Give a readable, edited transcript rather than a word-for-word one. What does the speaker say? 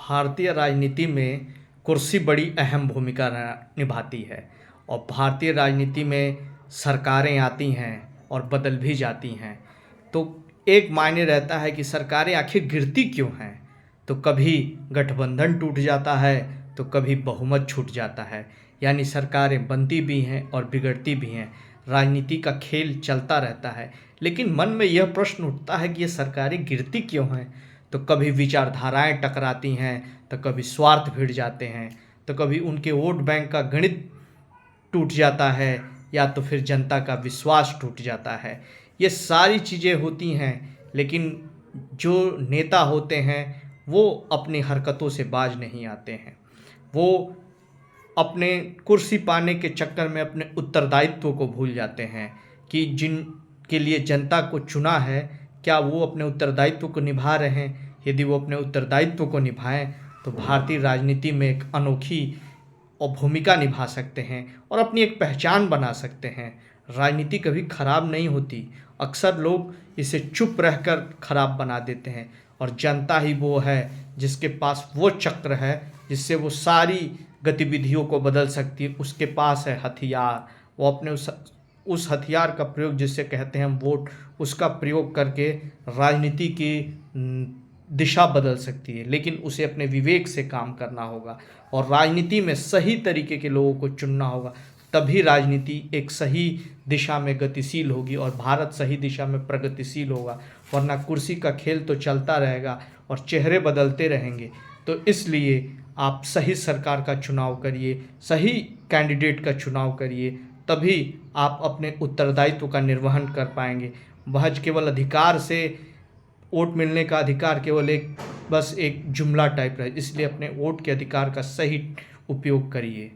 भारतीय राजनीति में कुर्सी बड़ी अहम भूमिका निभाती है और भारतीय राजनीति में सरकारें आती हैं और बदल भी जाती हैं। तो एक मायने रहता है कि सरकारें आखिर गिरती क्यों हैं। तो कभी गठबंधन टूट जाता है तो कभी बहुमत छूट जाता है, यानी सरकारें बनती भी हैं और बिगड़ती भी हैं। राजनीति का खेल चलता रहता है, लेकिन मन में यह प्रश्न उठता है कि ये सरकारें गिरती क्यों हैं। तो कभी विचारधाराएं टकराती हैं, तो कभी स्वार्थ भिड़ जाते हैं, तो कभी उनके वोट बैंक का गणित टूट जाता है, या तो फिर जनता का विश्वास टूट जाता है। ये सारी चीज़ें होती हैं, लेकिन जो नेता होते हैं वो अपनी हरकतों से बाज नहीं आते हैं। वो अपने कुर्सी पाने के चक्कर में अपने उत्तरदायित्व को भूल जाते हैं कि जिनके लिए जनता को चुना है, क्या वो अपने उत्तरदायित्व को निभा रहे हैं। यदि वो अपने उत्तरदायित्व को निभाएं तो भारतीय राजनीति में एक अनोखी और भूमिका निभा सकते हैं और अपनी एक पहचान बना सकते हैं। राजनीति कभी खराब नहीं होती, अक्सर लोग इसे चुप रहकर खराब बना देते हैं, और जनता ही वो है जिसके पास वो चक्र है जिससे वो सारी गतिविधियों को बदल सकती है। उसके पास है हथियार, वो अपने उस हथियार का प्रयोग जिसे कहते हैं हम वोट, उसका प्रयोग करके राजनीति की दिशा बदल सकती है। लेकिन उसे अपने विवेक से काम करना होगा और राजनीति में सही तरीके के लोगों को चुनना होगा, तभी राजनीति एक सही दिशा में गतिशील होगी और भारत सही दिशा में प्रगतिशील होगा। वरना कुर्सी का खेल तो चलता रहेगा और चेहरे बदलते रहेंगे। तो इसलिए आप सही सरकार का चुनाव करिए, सही कैंडिडेट का चुनाव करिए, तभी आप अपने उत्तरदायित्व का निर्वहन कर पाएंगे। महज केवल अधिकार से वोट मिलने का अधिकार केवल एक बस एक जुमला टाइप है, इसलिए अपने वोट के अधिकार का सही उपयोग करिए।